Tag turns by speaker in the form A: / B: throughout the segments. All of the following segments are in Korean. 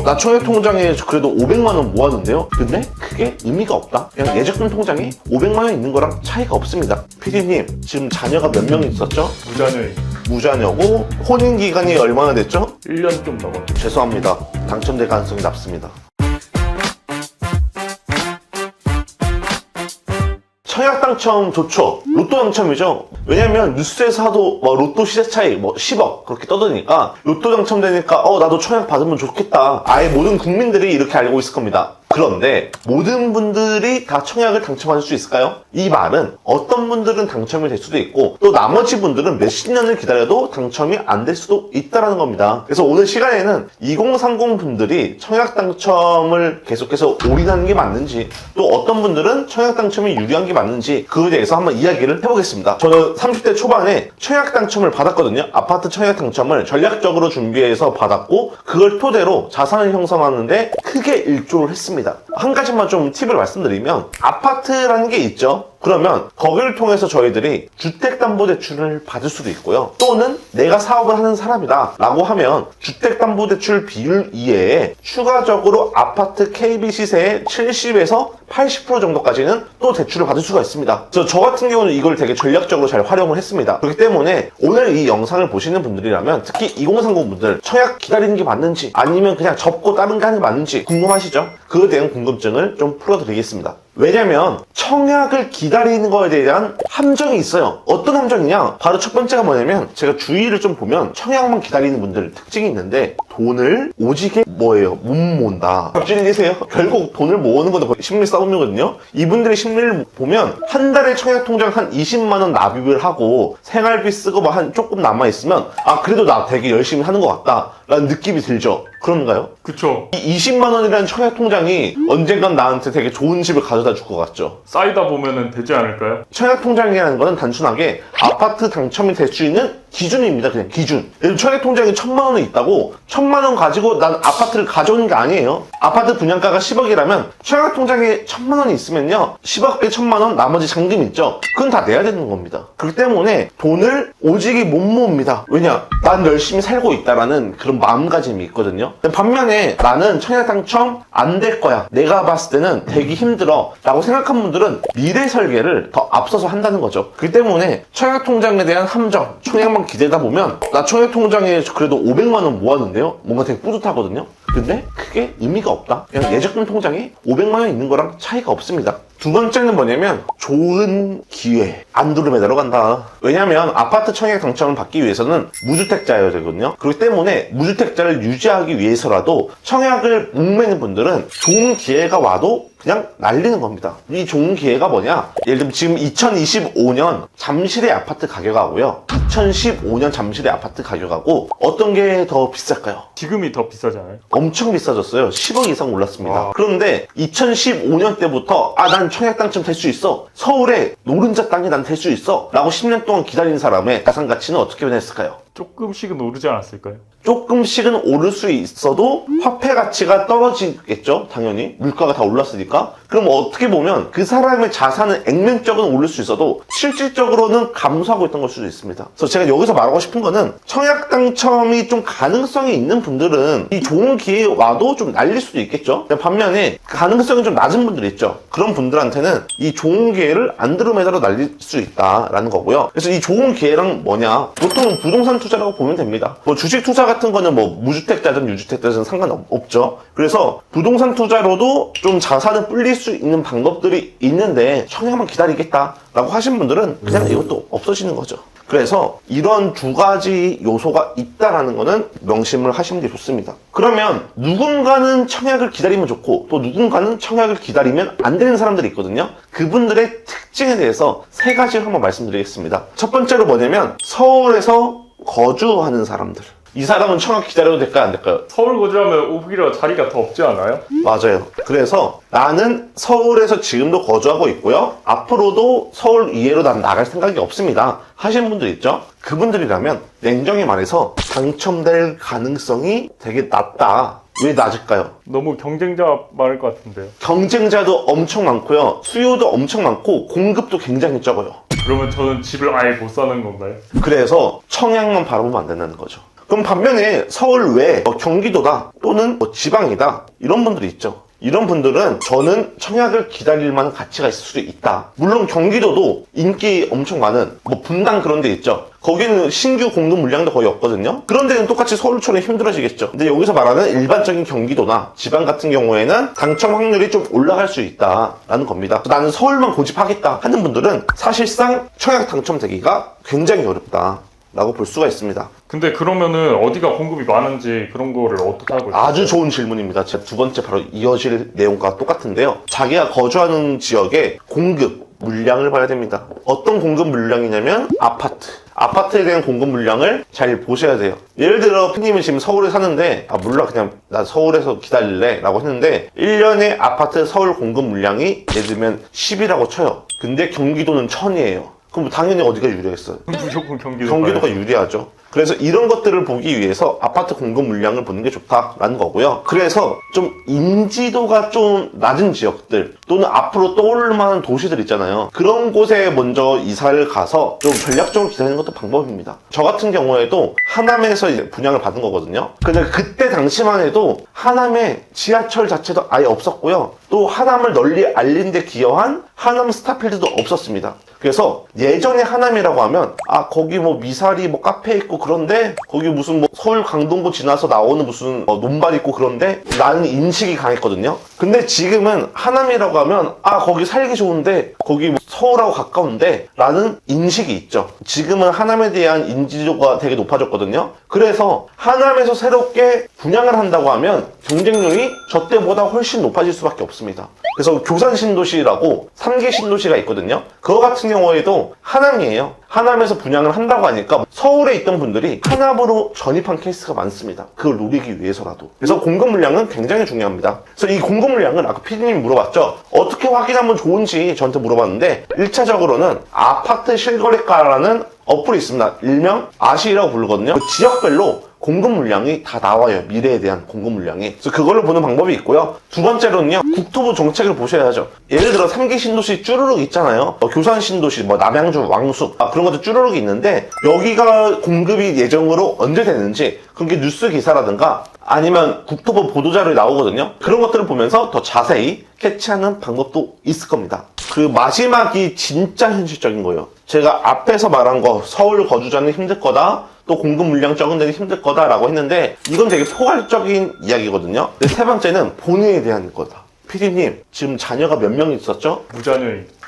A: 나 청약 통장에 그래도 500만 원 모았는데요? 근데 그게 의미가 없다. 그냥 예적금 통장에 500만 원 있는 거랑 차이가 없습니다. PD님, 지금 자녀가 몇 명 있었죠? 무자녀고 혼인 기간이 얼마나 됐죠?
B: 1년 좀 넘었죠.
A: 죄송합니다. 당첨될 가능성이 낮습니다. 청약 당첨 좋죠. 로또 당첨이죠. 왜냐면 뉴스에서 하도 로또 시세 차익 10억 그렇게 떠드니까 로또 당첨되니까 나도 청약 받으면 좋겠다. 아예 모든 국민들이 이렇게 알고 있을 겁니다. 그런데 모든 분들이 다 청약을 당첨할 수 있을까요? 이 말은 어떤 분들은 당첨이 될 수도 있고 또 나머지 분들은 몇십 년을 기다려도 당첨이 안 될 수도 있다는 겁니다. 그래서 오늘 시간에는 2030 분들이 청약 당첨을 계속해서 올인하는 게 맞는지 또 어떤 분들은 청약 당첨이 유리한 게 맞는지 그거에 대해서 한번 이야기를 해보겠습니다. 저는 30대 초반에 청약 당첨을 받았거든요. 아파트 청약 당첨을 전략적으로 준비해서 받았고 그걸 토대로 자산을 형성하는데 크게 일조를 했습니다. 한 가지만 좀 팁을 말씀드리면 아파트라는 게 있죠. 그러면 거기를 통해서 저희들이 주택담보대출을 받을 수도 있고요. 또는 내가 사업을 하는 사람이다 라고 하면 주택담보대출 비율 이외에 추가적으로 아파트 KB 시세의 70에서 80% 정도까지는 또 대출을 받을 수가 있습니다. 그래서 저 같은 경우는 이걸 되게 전략적으로 잘 활용을 했습니다. 그렇기 때문에 오늘 이 영상을 보시는 분들이라면 특히 2030 분들 청약 기다리는 게 맞는지 아니면 그냥 접고 다른 게 하는 게 맞는지 궁금하시죠? 그에 대한 궁금증을 좀 풀어드리겠습니다. 왜냐면 청약을 기다리는 거에 대한 함정이 있어요. 어떤 함정이냐? 바로 첫 번째가 뭐냐면 제가 주위를 좀 보면 청약만 기다리는 분들 특징이 있는데 돈을 오지게 못 모은다. 갑자기 계세요? 결국 돈을 모으는 것도 거의 심리 싸움이거든요. 이분들의 심리를 보면 한 달에 청약 통장 한 20만 원 납입을 하고 생활비 쓰고 한 조금 남아있으면 그래도 나 되게 열심히 하는 것 같다 라는 느낌이 들죠. 그런가요?
B: 그쵸.
A: 이 20만 원이라는 청약 통장이 언젠간 나한테 되게 좋은 집을 가져다 줄 것 같죠.
B: 쌓이다 보면은 되지 않을까요?
A: 청약 통장이라는 거는 단순하게 아파트 당첨이 될 수 있는 기준입니다. 그냥 기준. 예를 들어 청약 통장에 1000만 원이 있다고 1000만 원 가지고 난 아파트를 가져오는 게 아니에요. 아파트 분양가가 10억이라면 청약 통장에 1000만 원이 있으면요 10억 대 1000만 원 나머지 잔금 있죠. 그건 다 내야 되는 겁니다. 그렇기 때문에 돈을 오지게 못 모읍니다. 왜냐? 난 열심히 살고 있다라는 그런 마음가짐이 있거든요. 반면에 나는 청약 당첨 안 될 거야. 내가 봤을 때는 되기 힘들어 라고 생각한 분들은 미래 설계를 더 앞서서 한다는 거죠. 그렇기 때문에 청약 통장에 대한 함정, 청약만 기대다 보면 나 청약 통장에 그래도 500만 원 모았는데요? 뭔가 되게 뿌듯하거든요. 근데 그게 의미가 없다. 그냥 예적금 통장에 500만 원 있는 거랑 차이가 없습니다. 두 번째는 뭐냐면 좋은 기회. 안드로메다로 간다. 왜냐면 아파트 청약 당첨을 받기 위해서는 무주택자여야 되거든요. 그렇기 때문에 무주택자를 유지하기 위해서라도 청약을 목매는 분들은 좋은 기회가 와도 그냥 날리는 겁니다. 이 좋은 기회가 뭐냐? 예를 들면 지금 2025년 잠실의 아파트 가격하고요 2015년 잠실의 아파트 가격하고 어떤 게 더 비쌀까요?
B: 지금이 더 비싸잖아요.
A: 엄청 비싸졌어요. 10억 이상 올랐습니다. 그런데 2015년 때부터 난 청약 당첨 될 수 있어. 서울에 노른자 땅이 난 될 수 있어. 라고 10년 동안 기다린 사람의 자산 가치는 어떻게 변했을까요?
B: 조금씩은 오르지 않았을까요?
A: 조금씩은 오를 수 있어도 화폐 가치가 떨어지겠죠. 당연히 물가가 다 올랐으니까. 그럼 어떻게 보면 그 사람의 자산은 액면적으로 오를 수 있어도 실질적으로는 감소하고 있던 걸 수도 있습니다. 그래서 제가 여기서 말하고 싶은 거는 청약 당첨이 좀 가능성이 있는 분들은 이 좋은 기회 와도 좀 날릴 수도 있겠죠. 반면에 가능성이 좀 낮은 분들 있죠. 그런 분들한테는 이 좋은 기회를 안드로메다로 날릴 수 있다라는 거고요. 그래서 이 좋은 기회랑 뭐냐? 보통은 부동산 투자라고 보면 됩니다. 주식 투자 같은 거는 무주택자든 유주택자든 상관없죠. 그래서 부동산 투자로도 좀 자산을 불릴 수 있는 방법들이 있는데 청약만 기다리겠다라고 하신 분들은 그냥 이것도 없어지는 거죠. 그래서 이런 두 가지 요소가 있다라는 거는 명심을 하시는 게 좋습니다. 그러면 누군가는 청약을 기다리면 좋고 또 누군가는 청약을 기다리면 안 되는 사람들이 있거든요. 그분들의 특징에 대해서 세 가지를 한번 말씀드리겠습니다. 첫 번째로 뭐냐면 서울에서 거주하는 사람들. 이 사람은 청약 기다려도 될까요? 안 될까요?
B: 서울 거주하면 오히려 자리가 더 없지 않아요?
A: 맞아요. 그래서 나는 서울에서 지금도 거주하고 있고요. 앞으로도 서울 이외로 난 나갈 생각이 없습니다. 하시는 분들 있죠? 그분들이라면 냉정히 말해서 당첨될 가능성이 되게 낮다. 왜 낮을까요?
B: 너무 경쟁자 많을 것 같은데요.
A: 경쟁자도 엄청 많고요. 수요도 엄청 많고 공급도 굉장히 적어요.
B: 그러면 저는 집을 아예 못 사는 건가요?
A: 그래서 청약만 바라보면 안 된다는 거죠. 그럼 반면에 서울 외 경기도다 또는 지방이다 이런 분들이 있죠. 이런 분들은 저는 청약을 기다릴 만한 가치가 있을 수도 있다. 물론 경기도도 인기 엄청 많은 분당 그런 데 있죠. 거기는 신규 공급 물량도 거의 없거든요. 그런 데는 똑같이 서울처럼 힘들어지겠죠. 근데 여기서 말하는 일반적인 경기도나 지방 같은 경우에는 당첨 확률이 좀 올라갈 수 있다라는 겁니다. 나는 서울만 고집하겠다 하는 분들은 사실상 청약 당첨되기가 굉장히 어렵다 라고 볼 수가 있습니다.
B: 근데 그러면은 어디가 공급이 많은지 그런 거를 어떻게 알고 있어요?
A: 아주 좋은 질문입니다. 제 두 번째 바로 이어질 내용과 똑같은데요. 자기가 거주하는 지역의 공급 물량을 봐야 됩니다. 어떤 공급 물량이냐면 아파트에 대한 공급 물량을 잘 보셔야 돼요. 예를 들어 피님이 지금 서울에 사는데 몰라 그냥 나 서울에서 기다릴래 라고 했는데 1년에 아파트 서울 공급 물량이 예를 들면 10이라고 쳐요. 근데 경기도는 1000이에요. 그럼 당연히 어디가 유리했어요?
B: 무조건
A: 경기도가 유리하죠. 그래서 이런 것들을 보기 위해서 아파트 공급 물량을 보는 게 좋다라는 거고요. 그래서 좀 인지도가 좀 낮은 지역들 또는 앞으로 떠오를 만한 도시들 있잖아요. 그런 곳에 먼저 이사를 가서 좀 전략적으로 기다리는 것도 방법입니다. 저 같은 경우에도 하남에서 이제 분양을 받은 거거든요. 근데 그때 당시만 해도 하남에 지하철 자체도 아예 없었고요. 또 하남을 널리 알린 데 기여한 하남 스타필드도 없었습니다. 그래서 예전에 하남이라고 하면 거기 미사리 카페 있고 그런데 거기 무슨 서울 강동구 지나서 나오는 무슨 논밭 있고 그런데 라는 인식이 강했거든요. 근데 지금은 하남이라고 하면 거기 살기 좋은데 거기 서울하고 가까운데 라는 인식이 있죠. 지금은 하남에 대한 인지도가 되게 높아졌거든요. 그래서 하남에서 새롭게 분양을 한다고 하면 경쟁률이 저 때보다 훨씬 높아질 수밖에 없습니다. 그래서 교산 신도시라고 3개 신도시가 있거든요. 그거 같은 경우에도 하남이에요. 하남에서 분양을 한다고 하니까 서울에 있던 분들이 하남으로 전입한 케이스가 많습니다. 그걸 노리기 위해서라도. 그래서 공급 물량은 굉장히 중요합니다. 그래서 이 공급 물량은 아까 PD님이 물어봤죠. 어떻게 확인하면 좋은지 저한테 물어봤는데 1차적으로는 아파트 실거래가라는 어플이 있습니다. 일명 아시라고 부르거든요. 그 지역별로 공급 물량이 다 나와요. 미래에 대한 공급 물량이. 그래서 그걸로 보는 방법이 있고요. 두 번째로는요. 국토부 정책을 보셔야죠. 예를 들어 3기 신도시 쭈루룩 있잖아요. 교산 신도시, 남양주, 왕숙 그런 것도 쭈루룩이 있는데 여기가 공급이 예정으로 언제 되는지 그게 뉴스 기사라든가 아니면 국토부 보도자료에 나오거든요. 그런 것들을 보면서 더 자세히 캐치하는 방법도 있을 겁니다. 그 마지막이 진짜 현실적인 거예요. 제가 앞에서 말한 거 서울 거주자는 힘들 거다. 또 공급 물량 적은 데는 힘들 거다라고 했는데 이건 되게 포괄적인 이야기거든요. 근데 세 번째는 본인에 대한 거다. PD님 지금 자녀가 몇 명 있었죠?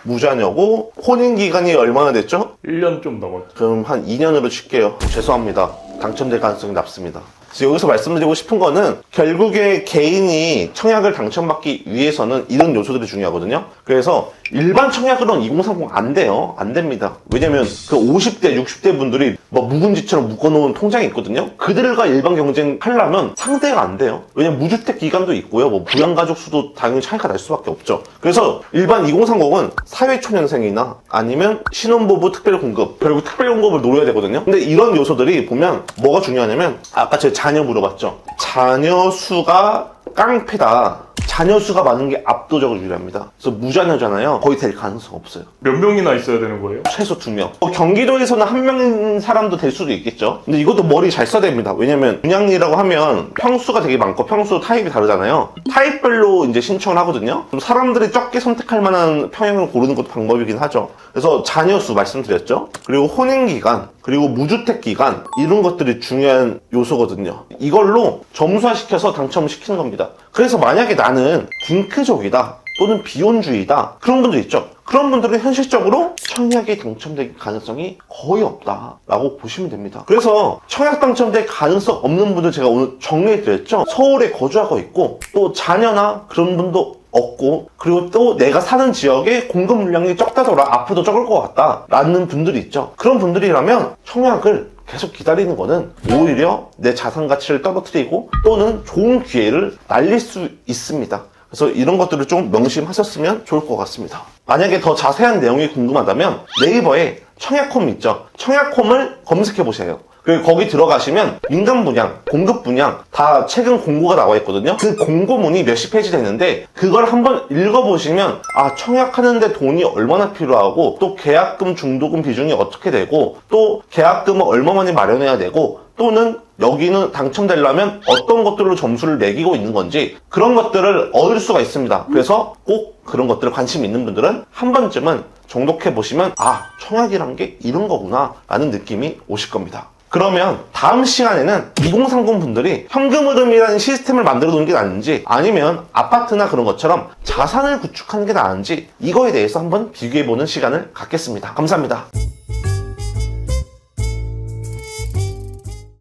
A: 무자녀고 혼인기간이 얼마나 됐죠?
B: 1년 좀 넘었죠.
A: 그럼 한 2년으로 칠게요. 죄송합니다. 당첨될 가능성이 낮습니다. 그래서 여기서 말씀드리고 싶은 거는 결국에 개인이 청약을 당첨받기 위해서는 이런 요소들이 중요하거든요. 그래서 일반 청약으로는 2030 안 돼요. 안 됩니다. 왜냐면 그 50대, 60대 분들이 묵은지처럼 묶어놓은 통장이 있거든요. 그들과 일반 경쟁하려면 상대가 안 돼요. 왜냐면 무주택 기간도 있고요. 부양가족 수도 당연히 차이가 날 수밖에 없죠. 그래서 일반 2030은 사회초년생이나 아니면 신혼부부 특별공급, 결국 특별공급을 노려야 되거든요. 근데 이런 요소들이 보면 뭐가 중요하냐면 아까 제가 자녀 물어봤죠. 자녀 수가 깡패다. 자녀 수가 많은 게 압도적으로 유리합니다. 그래서 무자녀잖아요. 거의 될 가능성 없어요.
B: 몇 명이나 있어야 되는 거예요?
A: 최소 2명. 경기도에서는 1명인 사람도 될 수도 있겠죠. 근데 이것도 머리 잘 써야 됩니다. 왜냐면 분양이라고 하면 평수가 되게 많고 평수 타입이 다르잖아요. 타입별로 이제 신청을 하거든요. 좀 사람들이 적게 선택할 만한 평형을 고르는 것도 방법이긴 하죠. 그래서 자녀 수 말씀드렸죠. 그리고 혼인기간, 그리고 무주택기간 이런 것들이 중요한 요소거든요. 이걸로 점수화시켜서 당첨시키는 겁니다. 그래서 만약에 나는 딩크족이다 또는 비혼주의다 그런 분들 있죠. 그런 분들은 현실적으로 청약이 당첨될 가능성이 거의 없다라고 보시면 됩니다. 그래서 청약 당첨될 가능성 없는 분들 제가 오늘 정리해드렸죠. 서울에 거주하고 있고 또 자녀나 그런 분도 없고 그리고 또 내가 사는 지역에 공급 물량이 적다더라 앞으로도 적을 것 같다 라는 분들이 있죠. 그런 분들이라면 청약을 계속 기다리는 거는 오히려 내 자산 가치를 떨어뜨리고 또는 좋은 기회를 날릴 수 있습니다. 그래서 이런 것들을 좀 명심하셨으면 좋을 것 같습니다. 만약에 더 자세한 내용이 궁금하다면 네이버에 청약홈 있죠. 청약홈을 검색해 보세요. 그리고 거기 들어가시면 민간 분양, 공급 분양 다 최근 공고가 나와 있거든요. 그 공고문이 몇십 페이지 되는데 그걸 한번 읽어보시면 아, 청약하는데 돈이 얼마나 필요하고 또 계약금, 중도금 비중이 어떻게 되고 또 계약금은 얼마 만에 마련해야 되고 또는 여기는 당첨되려면 어떤 것들로 점수를 매기고 있는 건지 그런 것들을 얻을 수가 있습니다. 그래서 꼭 그런 것들에 관심 있는 분들은 한 번쯤은 정독해 보시면 아, 청약이란 게 이런 거구나 라는 느낌이 오실 겁니다. 그러면 다음 시간에는 2030 분들이 현금 흐름이라는 시스템을 만들어 놓는 게 나은지 아니면 아파트나 그런 것처럼 자산을 구축하는 게 나은지 이거에 대해서 한번 비교해 보는 시간을 갖겠습니다. 감사합니다.